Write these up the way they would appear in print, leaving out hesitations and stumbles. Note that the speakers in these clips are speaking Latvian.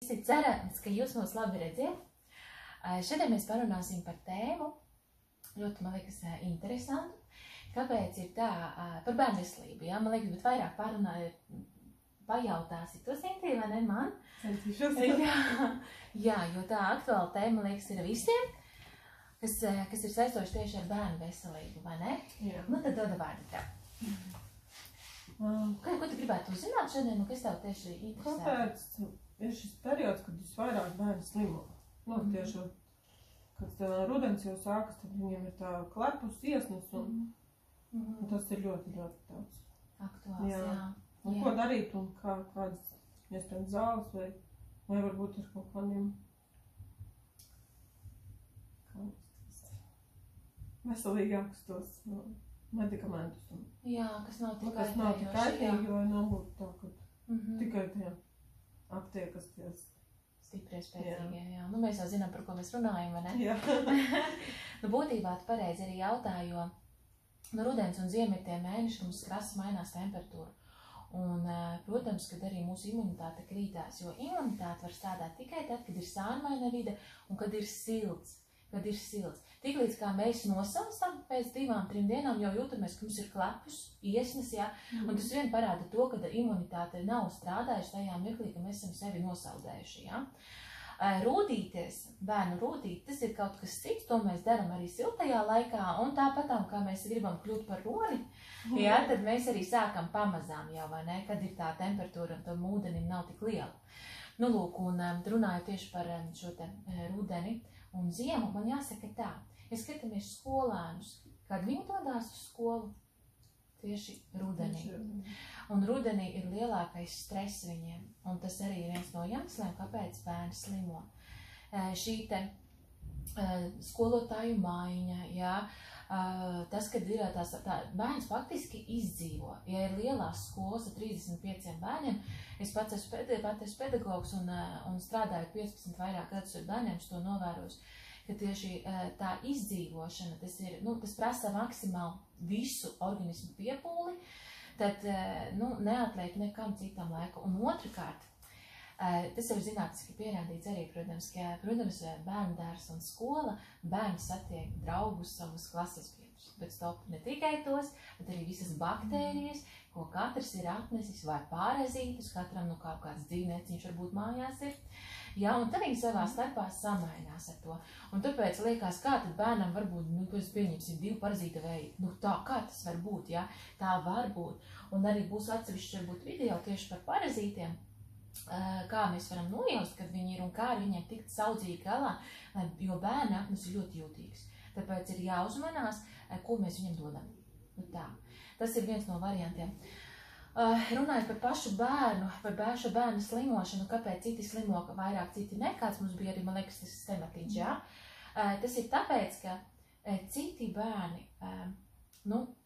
Cerams, ka jūs mūs labi redziet. Šodien mēs parunāsim par tēmu, ļoti, man liekas, interesantu. Kāpēc ir tā par bērnu veselību, jā? Man liekas, bet vairāk pajautāsi to, Sintīja, vai ne man? Centīšos. Jā, jo tā aktuāla tēma, man liekas, ir visiem, kas ir saistoši tieši ar bērnu veselību, vai ne? Jā. Nu, tad doda vārdu tev. Ko tu gribētu uzzināt šodien, kas tev tieši interesē? Kāpēc ir šis periods, kad visvairāk bērni slimo? Nu, tieši, kad rudens jau sākas, tad viņiem ir tā klepus, iesnas, un tas ir ļoti, ļoti daudz. Aktuāls, jā. Un ko darīt, un kādas, iespējams, zāles, vai varbūt ar kaut kādiem veselīgākus tos medikamentus. Jā, kas nav tik kaitīgi, vai nav būt tā, ka tikai tie aptiekas ties. Stiprie, spēcīgie, jā. Nu, mēs jau zinām, par ko mēs runājam, vai ne? Jā. Nu, būtībā tu pareizi arī jautā, jo rudens un ziema ir tie mēneši, kad mums krasi mainās temperatūra. Un, protams, kad arī mūsu imunitāte krītās, jo imunitāte var strādāt tikai tad, kad ir sāņmaina vide un kad ir silts. Tiklīdz kā mēs nosalstam pēc 2-3 dienām, jau jūtamies, ka mums ir klepus, iesnas, jā, un tas vien parāda to, ka imunitāte nav strādājuši tajā mirklī, ka mēs esam sevi nosaldējuši, jā. Rūdīties, bērnu rūdīt, tas ir kaut kas cits, to mēs daram arī siltajā laikā, un tāpatām, kā mēs gribam kļūt par roni, jā, tad mēs arī sākam pamazām jau, vai ne, kad ir tā temperatūra un tam ūdenim nav tik liela. Nu, lūk, un runāju tieši par šo te rudeni un ziemu, man jāsaka tā, ja skatāmies skolēnus, kad viņi dodās uz skolu, tieši rudenī. Un rudenī ir lielākais stress viņiem, un tas arī ir viens no iemesliem, kāpēc bērni slimo. Šī te skolotāju maiņa, jā, tas, kad ir bērns faktiski izdzīvo. Ja ir lielās skolas ar 35 bērniem, es pats esmu pedagogs un strādāju 15 vairāk gadus ar bērniem, es to novēroju, ka tieši tā izdzīvošana, tas prasa maksimāli visu organismu piepūli, tad neatliek nekam citam laiku. Un otrkārt, tas jau zinātniski pierādīts arī, protams, bērnu dārs un skola, bērni satiek draugus, savus klases biedrus. Bet stop, ne tikai tos, bet arī visas baktērijas, ko katrs ir atnesis, vai pārezītus, katram kaut kāds dzīvnieciņš varbūt mājās ir. Jā, un tad viņi savā starpā samainās ar to. Un tāpēc liekas, kā tad bērnam var būt, es pieņemsim 2 parazīta veidi. Tā, kā tas var būt, jā? Tā var būt. Un arī būs atsevišķi varbūt video tieši par parazītiem, kā mēs varam nojaust, kad viņi ir un kā ar viņiem tikt saudzīgi galā, jo bērna atnes ir ļoti jūtīgs. Tāpēc ir jāuzmanās, ko mēs viņam dodam. Tā. Tas ir viens no variantiem. Runājot par pašu bērnu, par bērnu slimošanu, kāpēc citi slimo vairāk, citi ne, kāds mums bija arī, man liekas, tas tematiņš, jā. Tas ir tāpēc, ka citi bērni,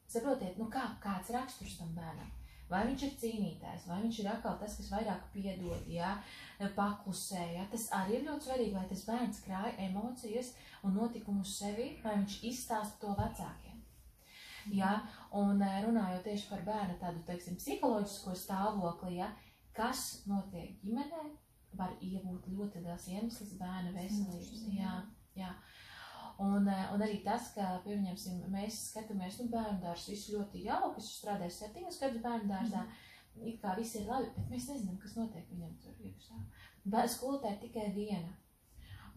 saprotiet, kāds raksturs tam bērnam. Vai viņš ir cīnītājs, vai viņš ir atkal tas, kas vairāk piedod, jā, paklusē, jā. Tas arī ir ļoti svarīgi, vai tas bērns krāja emocijas un notikumus sevi, vai viņš izstāsta to vecākiem. Jā, un runājot tieši par bērnu tādu, teiksim, psiholoģisko stāvokli, ja, kas notiek ģimenē, var iebūt ļoti liels iemesls bērna veselības. Jā. Un arī tas, ka, pieņemsim, mēs skatāmies, bērnu dārs visu ļoti jauki, es strādāju 7 gadus bērnu dārzā, it kā viss ir labi, bet mēs nezinām, kas notiek viņam tur iekšā. Skolotāja ir tikai viena.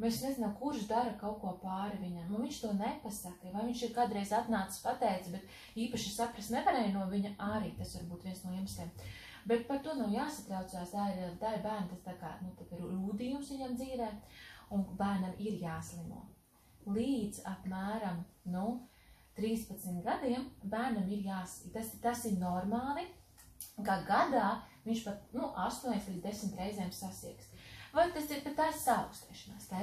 Mēs nezinām, kurš dara kaut ko pāri viņam, un viņš to nepasaka, vai viņš ir kādreiz atnācis pateicis, bet īpaši saprast nevarēja no viņa arī, tas var būt viens no iemesliem. Bet par to nav jāsatraucās, tā ir bērni, tas tā kā rūdījums viņam dzīvē, un bērnam ir jāslimo. Līdz apmēram 13 gadiem bērnam ir tas ir normāli, ka gadā viņš pat 8 līdz 10 reizēm sasieks. Vai tas ir, tā ir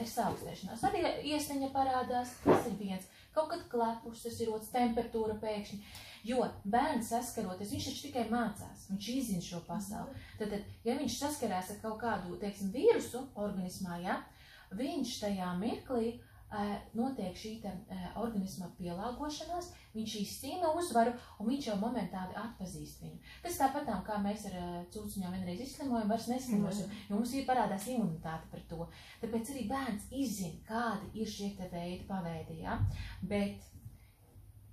saaugstēšanās. Arī iesniņa parādās, tas ir viens, kaut kad klepus, tas ir otrs, temperatūra pēkšņi, jo bērns saskaroties, viņš taču tikai mācās, viņš izzina šo pasauli. Tad, ja viņš saskarās ar kaut kādu, teiksim, vīrusu organismā, ja, viņš tajā mirklī notiek šī organisma pielāgošanās, viņš izcīna uzvaru un viņš jau momentāli atpazīst viņu. Tas tāpatām, kā mēs ar cūciņām vienreiz izslimojam, vairs neslimosim, jo mums ir parādās imunitāte par to. Tāpēc arī bērns izzina, kādi ir šie te veidi paveidi, ja? Bet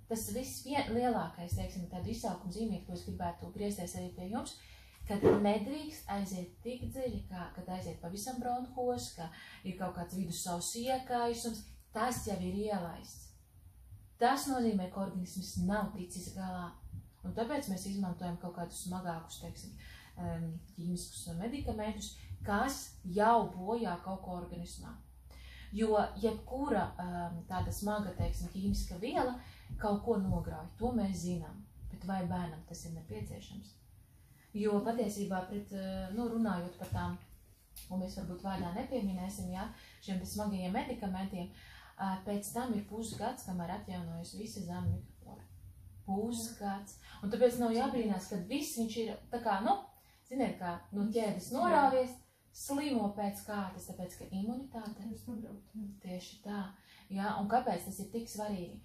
tas viss lielākais, teiksim, tādu izsaukuma zīmīgi, ko es gribētu griezties arī pie jums, kad nedrīkst aiziet tik dziļi, kad aiziet pavisam bronkos, ka ir kaut kāds vidussavs iekaisums, tas jau ir ielaists. Tas nozīmē, ka organisms nav ticis galā. Un tāpēc mēs izmantojam kaut kādus smagākus, teiksim, ķīmiskus medikamentus, kas jau bojā kaut ko organismā. Jo jebkura tāda smaga, teiksim, ķīmiska viela kaut ko nograuj, to mēs zinām. Bet vai bērnam tas ir nepieciešams? Jo patiesībā, runājot par tām, un mēs varbūt vārdā nepieminēsim, ja, šiem smagajiem medikamentiem, pēc tam ir pusgads, kamēr atjaunojas visa zemu mikroflora. Pusgads. Un tāpēc nav jābrīnās, kad viss viņš ir tā kā, ziniet, kā no ķēdes norāvies, slimo pēc kārtas, tāpēc, ka imunitāte. Tieši tā. Ja, un kāpēc tas ir tik svarīgi?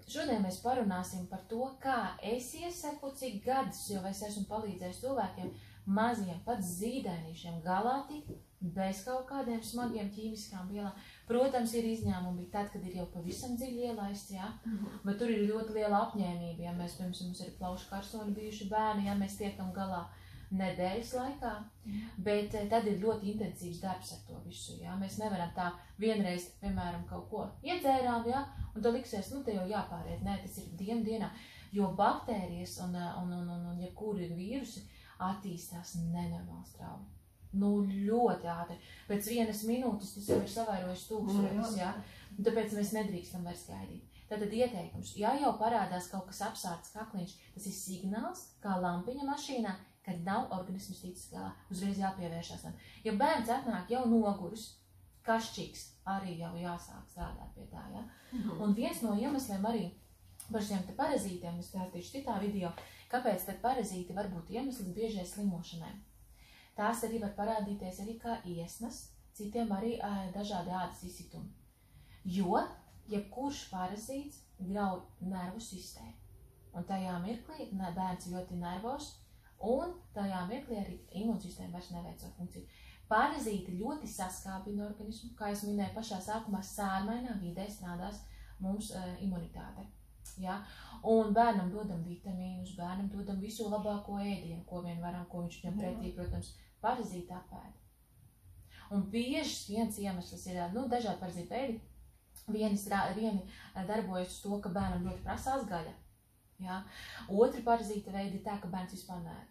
Šodien mēs parunāsim par to, kā es iesaku, cik gadus jau es esmu palīdzējis cilvēkiem, maziem, pat zīdainīšiem galā tikt, bez kaut kādiem smagiem ķīmiskām vielām. Protams, ir izņēmumi tad, kad ir jau pavisam dziļi ielaists, jā, bet tur ir ļoti liela apņēmība, ja mēs, pirms mums ir plaušu karsoni bijuši bērni, ja mēs tiekam galā nedēļas laikā, bet tad ir ļoti intensīvs darbs ar to visu, jā. Mēs nevaram tā vienreiz, piemēram, kaut ko iedzērām, jā, un to liksies, te jau jāpāriet, nē, tas ir dienā, jo baktērijas un jebkuri vīrusi attīstās nenormāli strauji. Ļoti ātri. Pēc 1 minūtes tas jau ir savairojis tūkstotis, jā, un tāpēc mēs nedrīkstam vairs gaidīt. Tātad ieteikums, ja jau parādās kaut kas apsārts kakliņš, tas ir signāls, kā lampiņa mašīnā, kad nav organisms ticis galā, uzreiz jāpievēršās. Ja bērns atnāk jau noguris, kašķīgs, arī jau jāsāk strādāt pie tā, ja? Un viens no iemesliem arī par šiem te parazītiem, es stāstīšu citā video, kāpēc tad parazīti var būt iemesls biežai slimošanai. Tās arī var parādīties arī kā iesnas, citiem arī dažādi ādas izsitumi. Jo, jebkurš parazīts grauj nervu sistēmu. Un tajā mirklī bērns ļoti nervos, un tajā mirklī arī imūnsistēma vairs neveic savu funkciju. Parazīti ļoti saskāpina organismu, kā es minēju pašā sākumā, sārmainā vidē strādās mums imunitāte. Ja? Un bērnam dodam vitamīnus, bērnam dodam visu labāko ēdienu, ko vien varam, ko viņš ņem pretī, protams, parazīti apēda. Un bieži viens iemesls ir, dažādi parazīti veidi. Vieni darbojas uz to, ka bērnam ļoti prasās gaļa. Ja? Otri parazīta veidi ir tā, ka bērns vispār neēd.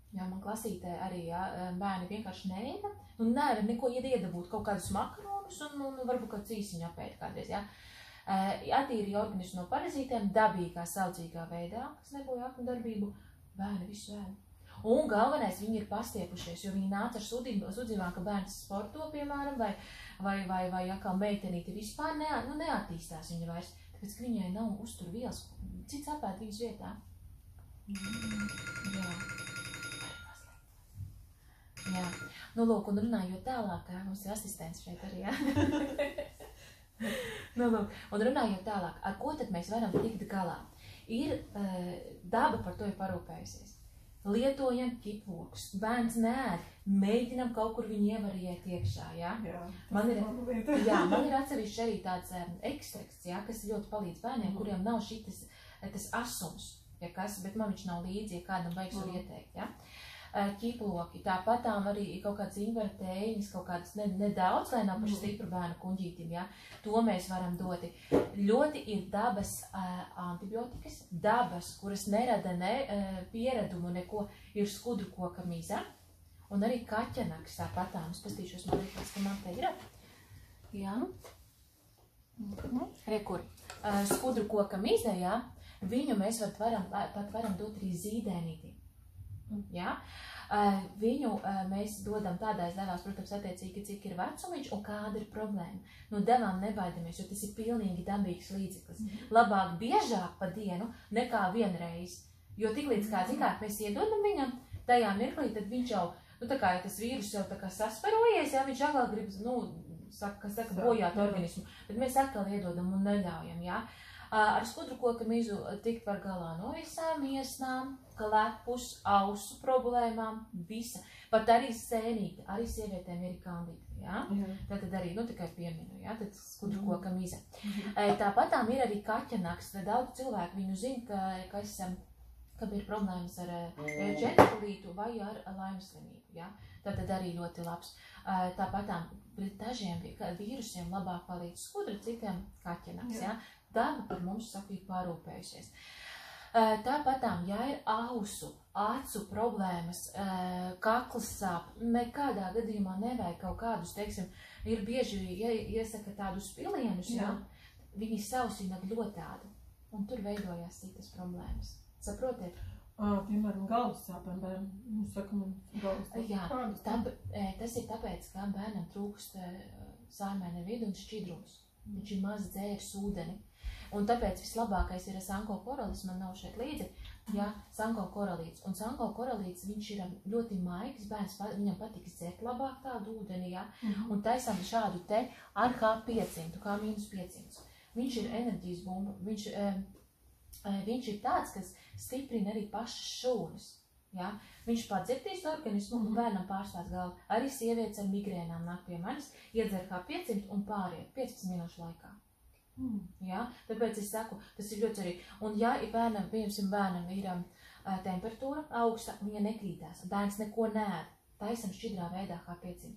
Jā, man klasītē arī, bērni vienkārši neēda, un nevar neko iedabūt, kaut kādus makaronus un varbūt kaut cīsiņu apēd kādreiz, jā. Attīrīja organismu no parazītiem dabīgā, saudzīgā veidā, kas nebūja aknu darbību, bērni visu ēda. Un galvenais, viņi ir pastiepušies, jo viņi nāca ar sudzībām, ka bērns sporto, piemēram, vai atkal meitenīti vispār neattīstās viņa vairs, tāpēc, ka viņai nav uzturvielas, cits apēd viņas vietā. Jā. Jā. Lūk, un runājot tālāk, mums ir asistents šeit arī, jā. Lūk, un runājot tālāk, ar ko tad mēs varam tikt galā? Ir daba par to ir parūpējusies. Lietojam ķiplokus, bērns neēd, mēģinam kaut kur viņu ievariet iekšā, jā? Man ir atsevišķi arī tāds ekstrakts, jā, kas ļoti palīdz bērniem, kuriem nav tas asums, ja kas, bet man viņš nav līdzi, ja kādam vajag var ieteikt, jā? Ķiploki, tāpatām arī kaut kāds invertējiņas, kaut kādas nedaudz, lai nav par stipru bērnu kuņģītim, ja? To mēs varam doti. Ļoti ir dabas antibiotikas, dabas, kuras nerada ne pieredumu neko, ir skudru koka miza, un arī kaķenaks tāpatām. Es pastīšos, man liekas, ka man te ir. Jā. Rekur. Skudru koka miza, jā, viņu mēs pat varam dot arī zīdēnītī. Ja? Viņu mēs dodam tādās devās, protams, attiecīgi, cik ir vecumiņš un kāda ir problēma. No devām nebaidamies, jo tas ir pilnīgi dabīgs līdzeklis. Labāk biežāk pa dienu nekā vienreiz. Jo tiklīdz kā zināt, mēs iedodam viņam tajā mirklī, tad viņš jau, tā kā ja tas vīrus jau tā kā sasparojies, ja viņš atkal grib, bojāt organismu, bet mēs atkal iedodam un neļaujam, jā. Ar skudrukoka mizu tikt var galā no visām iesnām, klepus, ausu problēmām, visa. Pat arī sēnīti, arī sievietēm ir kandīti, jā? Tad arī, tikai pieminu, jā, tad skudrukoka miza. Tāpatām ir arī kaķenaks, daudz cilvēku viņu zina, ka ir problēmas ar ģenikulītu vai ar Laimas slimību, jā? Tad arī ļoti labs. Tāpatām pret dažiem vīrusiem labāk palīdz skudra, citiem kaķenaks, jā? Daba par mums sakīt pārūpējušies. Tāpatām, ja ir ausu, acu problēmas, kaklas sāp, nekādā gadījumā nevajag kaut kādus, teiksim, ir bieži iesaka tādus pilienus, jā. Viņi sausina ļoti ādi, un tur veidojās citas problēmas. Saprotiet? Piemēram, galvas sāpēm bērnam. Mums saka, man galvas sāpēm. Jā, tas ir tāpēc, ka bērnam trūkst sārmēna vidu un šķidrums. Viņš ir maz dzēris ūdeni. Un tāpēc vislabākais ir sanko koralis, man nav šeit līdzi, jā, sanko koralīts. Un sanko koralīts, viņš ir ļoti maigs, bērns, viņam patiks dzert labāk tādu ūdeni, jā. Un taisam šādu te ar H500, H-500. Viņš ir enerģijas bumba, viņš ir tāds, kas stiprina arī pašas šūnas. Ja? Viņš padzirdīs organismu un bērnam pārstās galvu. Arī sievietes ar migrēnām nāk pie manis, iedzer H500 un pāriet 15 minūšu laikā. Ja? Tāpēc es saku, tas ir ļoti svarīgi. Un ja bērnam ir temperatūra augsta, viņa nekrītās. Bērns neko neēd. Taisam šķidrā veidā H500.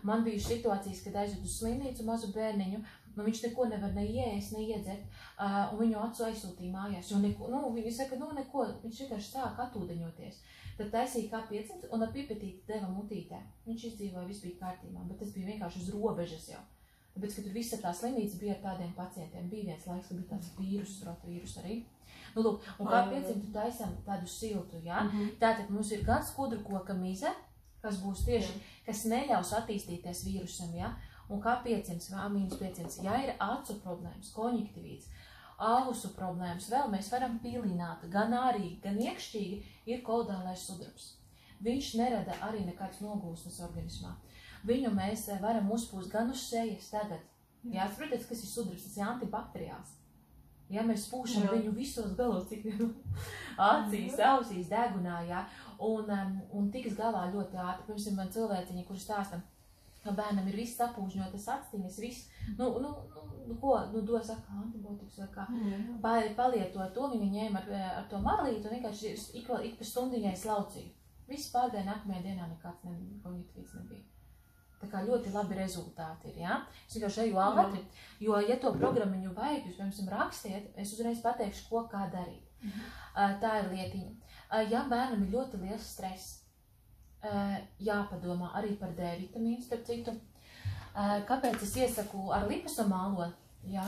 Man bija situācijas, kad aizvedu uz slimnīcu mazu bērniņu, viņš neko nevar neieēst, neiedzert, un viņu acu aizsūtīja mājās, jo viņi saka, neko, viņš vienkārši sāk atūdeņoties. Tad taisīja H500 un ar pipetīti deva mutītē. Viņš izdzīvoja, viss bija kārtībā, bet tas bija vienkārši uz robežas jau. Tāpēc, ka tur visa tā slimnīca bija ar tādiem pacientiem. Bija viens laiks, ka bija tāds vīrus arī. Lūk, un H500 taisam tādu siltu, jā. Tātad mums ir gan skudrukoka mize, kas būs tieši, kas neļaus attīstīties vīrusam, jā. Un H500, H-500, ja ir acu problēmas, konjektivīts, ausu problēmas, vēl mēs varam pilināt, gan ārīgi, gan iekšķīgi ir koldālais sudrabs. Viņš nerada arī nekāds nogūsmas organismā. Viņu mēs varam uzpūst gan uz sejas tagad. Jā, saprotiet, kas ir sudrabs, tas ir antibakteriāls. Ja mēs pūšam viņu visos galos, cik acīs, ausīs, degunā, jā, un tiks galā ļoti ātri. Pirms man cilvēciņi, kuri stāstam, ka bērnam ir viss sapūžņotas actiņas, viss, dos saka antibiotikas vai kā, palietot to, viņi ņēma ar to marlītu un vienkārši ik pa stundiņai slaucīju. Viss pārgāja nākamajā dienā nekāds konjektivīts nebija. Tā kā ļoti labi rezultāti ir, jā? Es vienkārši eju ātri, jo, ja to programmiņu vajag, jūs, piemēram, rakstiet, es uzreiz pateikšu, ko kā darīt. Tā ir lietiņa. Ja bērnam ir ļoti liels stress, jāpadomā arī par D vitamīnu, starp citu. Kāpēc es iesaku ar liposomālo? Jā,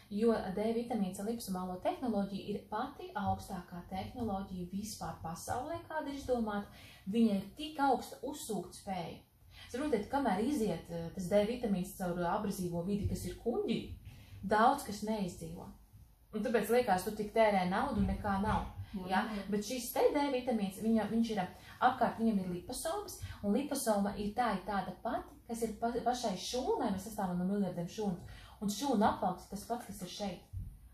jo D vitamīns ar liposomālo tehnoloģiju ir pati augstākā tehnoloģija vispār pasaulē, kāda ir izdomāta. Viņa ir tik augsta uzsūkt spēja. Saprotiet, kamēr iziet tas D vitamīns caur abrazīvo vidi, kas ir kuģi, daudz kas neizdzīvo. Un tāpēc liekas, tu tik tērē naudu un nekā nav. Ja? Bet šis D vitamīns, viņš ir apkārt, viņam ir liposomas, un liposoma ir tāda pati, kas ir pašai šūnai, mēs sastāvam no miljardiem šūnas, un šūna apvalks tas pats, kas ir šeit.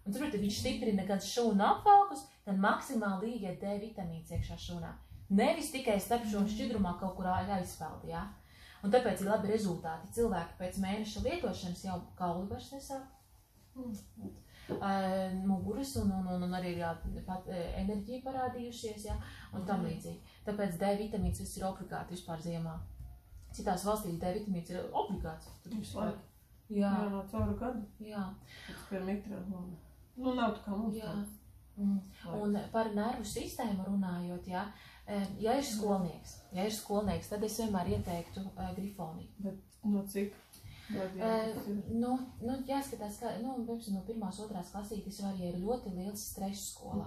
Un saprotiet, viņš stiprina gan šūnu apvalkus, gan maksimāli ieiet D vitamīns iekšā šūnā. Nevis tikai starp šūnu šķidrumā kaut kur aizpeldi, ja? Un tāpēc ir labi rezultāti. Cilvēki pēc mēneša lietošanas jau kauli vairs nesāk. Muguras un arī enerģija parādījušies, ja, un tam līdzīgi. Tāpēc D vitamīns viss ir obligāti vispār ziemā. Citās valstīs D vitamīns ir obligāts. Jā, no cauru gadu. Jā. Pēc mitrā, nav tā kā mums tāds. Un par nervu sistēmu runājot, ja ir skolnieks, tad es vienmēr ieteiktu grifoniju. Bet no cik? Jāskatās, ka no 1. 2. klasītes var, ja ir ļoti liels stress skolā.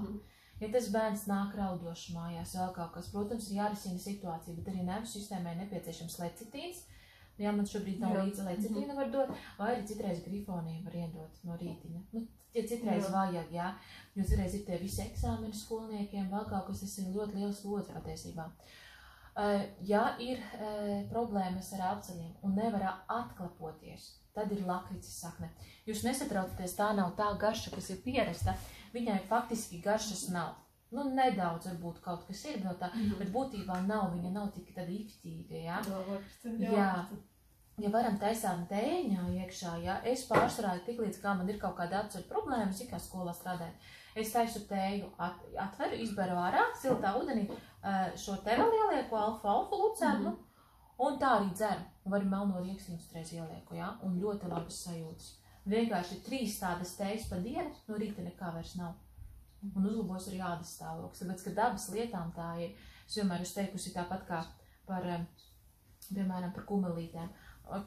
Ja tas bērns nāk raudoši mājās, vēl kaut kas, protams, ir jārisina situācija, bet arī nervu sistēmai nepieciešams lecitīns. Ja man šobrīd nav līdzi lecitīna var dot, vai arī citreiz grifoniju var iedot no rītiņa. Ja citreiz vajag, jā, jo citreiz ir tie visi eksāmeni skolniekiem, vēl kaut kas, tas ir ļoti liels lodz patiesībā. Ja ir problēmas ar elpceļiem un nevar atklepoties, tad ir lakrices sakne. Jūs nesatraucaties, tā nav tā garša, kas ir pierasta, viņai faktiski garšas nav. Nu, nedaudz varbūt kaut kas ir no tā, bet būtībā nav, viņa nav tik tāda iftīga, ja? Jā. Ja varam taisāt tēņā iekšā, ja, es pārsvarāju tik līdz, kā man ir kaut kāda apceļu problēma, kā skolā strādāju. Es taisu tēju, atveru, izberu ārā, siltā ūdenī, šo te vēl ielieku, alfa lucēnu, un tā arī dzeru. Un varu melno rieksniņu streiz ielieku, ja, un ļoti labas sajūtas. Vienkārši 3 tādas tējas pa dienu, no rīta nekā vairs nav. Un uzlabos arī ādas stāvoklis, tāpēc, ka dabas lietām tā ir. Es vienmēr esmu teikusi tāpat kā par, piemēram, par kumelītēm.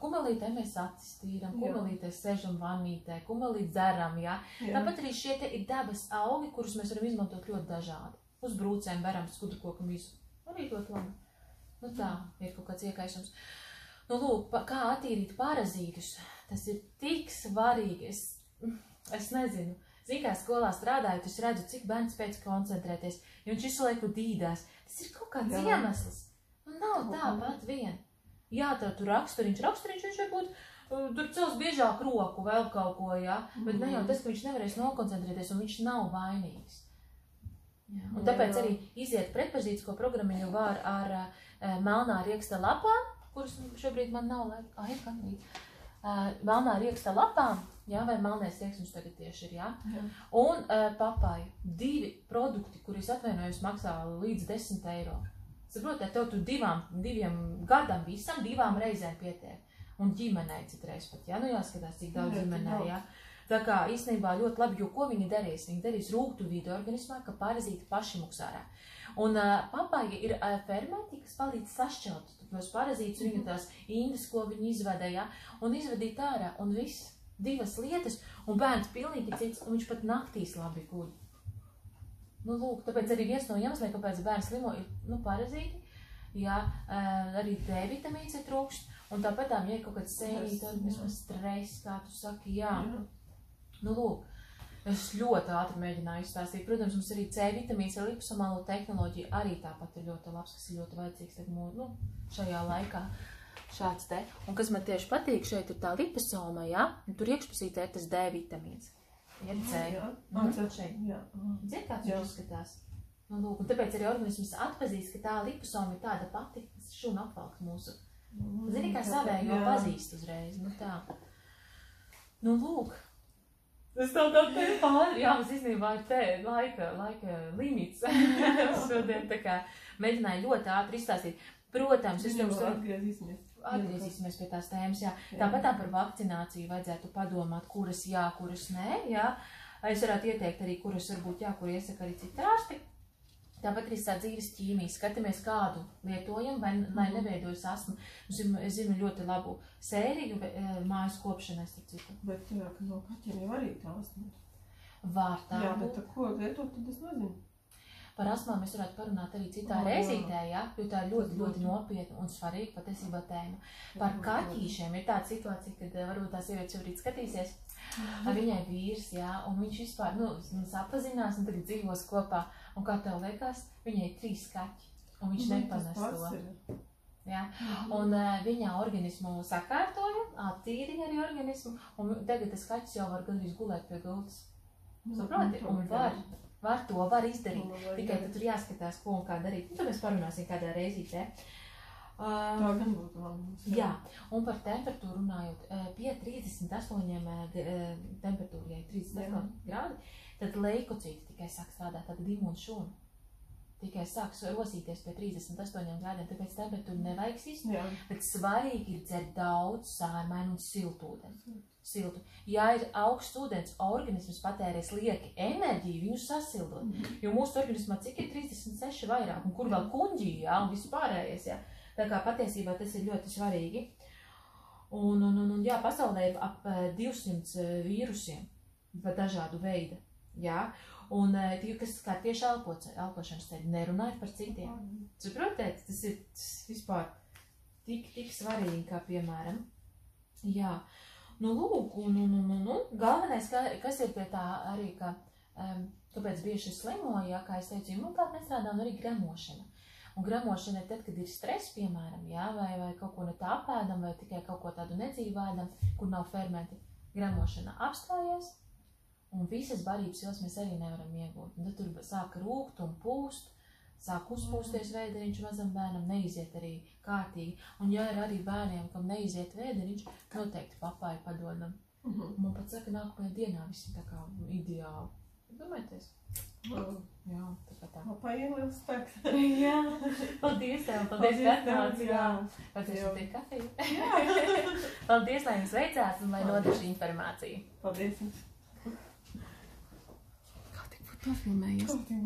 Kumelītē mēs acis tīram, kumelītē sežam vannītē, kumelīt dzeram, ja? Tāpat arī šie te ir dabas augi, kurus mēs varam izmantot ļoti dažādi. Uz brūcēm varam skudurkoku visu. Arī ļoti labi. Nu tā, ir kaut kāds iekaisums. Nu lūk, kā attīrīt parazītus, tas ir tik svarīgi. Es nezinu. Zini, kā skolā strādājot, es redzu, cik bērns spēc koncentrēties, jo viņš visu laiku dīdās. Tas ir kaut kāds iemesls. Nu nav tāpat vien. Jā, tur raksturiņš, viņš varbūt tur cels biežāk roku, vēl kaut ko, jā, bet ne jau tas, ka viņš nevarēs nokoncentrēties un viņš nav vainīgs. Jā. Un tāpēc arī iziet pretpazītisko programmiņu var ar melnā rieksta lapām, kuras šobrīd man nav laika, melnā rieksta lapām, jā, vai melnais rieksnis tagad tieši ir, jā, un papaju. 2 produkti, kuris atvainojums maksā līdz 10 eiro. Saprotiet, tev tu 2 gadam visam 2 reizēm pietiek. Un ģimenei citreiz pat, jā, nu jāskatās, cik daudz ģimenei, jā. Tā kā īstenībā ļoti labi, jo ko viņi darīs? Viņi darīs rūgtu vidi organismā, ka parazīti paši muks ārā. Un papaja ir fermenti, kas palīdz sašķelt tos parazītus, viņa tās indas, ko viņi izvada, jā, un izvadīt ārā, un viss 2 lietas, un bērns pilnīgi cits, un viņš pat naktīs labi guļ. Nu, lūk, tāpēc arī viens no iemesliem, kāpēc bērns slimo, ir, nu, parazīti, jā, arī D vitamīns ir trūkst, un tāpēc ja ir kaut kāds sēnīta, vismaz stress, kā tu saki, jā. Nu, lūk, es ļoti ātri mēģināju izstāstīt. Protams, mums arī C vitamīns ar liposomālo tehnoloģiju arī tāpat ir ļoti labs, kas ir ļoti vajadzīgs, nu, šajā laikā. Šāds te. Un kas man tieši patīk, šeit ir tā liposoma, jā, un tur iekšpusītē ir tas D vitamīns. Ir C. Zini, kāds viņš izskatās? Nu, lūk, un tāpēc arī organisms atpazīst, ka tā liposoma ir tāda pati, kas šūna apvalks mūsu. Zini, kā savējo pazīst uzreiz, nu tā. Nu, lūk. Es tev tā te pāri. Jā, mums īstenībā ir te laika limits. Šodien tā kā mēģināju ļoti ātri izstāstīt. Protams, es jums atgriezīsimies pie tās tēmas, jā. Tāpat par vakcināciju vajadzētu padomāt, kuras jā, kuras nē, jā. Es varētu ieteikt arī, kuras varbūt jā, kur iesaka arī citi ārsti. Tāpat arī dzīves ķīmija. Skatāmies, kādu lietojam, lai neveidojas astma. Es zinu ļoti labu sēriju mājas kopšanai, starp citu. Bet jā, ka no kaķiem jau arī tā astma. Var tā būt. Jā, bet ko lietot, tad es nezinu. Par astmām mēs varētu parunāt arī citā reizītē, ja? Jo tā ir ļoti nopietna un svarīga patiesībā tēma. Par kaķīšiem ir tāda situācija, kad varbūt tā sievietes šobrīd skatīsies, viņai vīrs, jā, un viņš vispār, nu, sapazinās un tagad dzīvos kopā. Un kā tev liekas, viņai 3 kaķi, un viņš nepanes to. Ja? Un viņa organismu sakārtoja, attīrīja arī organismu, un tagad tas kaķis jau var gandrīz gulēt pie gultas. Saproti? Un var izdarīt, tikai tad tur jāskatās, ko un kā darīt. Un tad mēs parunāsim kādā reizītē. Tā gan būtu labi. Jā, un par temperatūru runājot, pie 38 temperatūra, ja 38 grādi, tad leikocīti tikai sāk strādāt, tad imūna šūna. Tikai sāks rosīties pie 38 grādiem, tāpēc temperatūru nevajag sist, bet svarīgi ir dzert daudz sārmainu un siltu ūdeni. Ja ir augsts ūdens, organisms patērēs lieki enerģiju viņu sasildot, jo mūsu organismā cik ir 36 vairāk, un kur vēl kuņģī, jā, un vispārējais, jā. Tā kā patiesībā tas ir ļoti svarīgi. Un jā, pasaulē ir ap 200 vīrusiem, bet dažādu veidu, jā. Un kas skar tieši elpošanas ceļu, nerunājot par citiem. Saprotiet, tas ir vispār tik svarīgi, kā piemēram. Jā, nu lūk, un galvenais, kas ir pie tā arī, ka, kāpēc bieži slimoja, kā es teicu, imunitāte nestrādā, un arī gremošana. Un gramošana ir tad, kad ir stress, piemēram, jā, vai kaut ko ne tā apēdam, vai tikai kaut ko tādu nedzīvu ēdam, kur nav fermenti. Gramošana apstājies, un visas barības vielas mēs arī nevaram iegūt. Un tad tur sāk rūkt un pūst, sāk uzpūsties vēderiņš mazam bērnam, neiziet arī kārtīgi. Un ja ir arī bērniem, kam neiziet vēderiņš, noteikti papāju padodam. Man pat saka, nākamajā dienā viss ir tā kā ideāli. Domājieties? Jā, tā tā. Papāja ir liels spēks. Jā, paldies tev, paldies, ka atnāc. Jā, paldies, ka tiek kafiju. Paldies, lai jums veicās un lai noder šī informācija. Paldies jums. Kā tik būtu nofilmējies?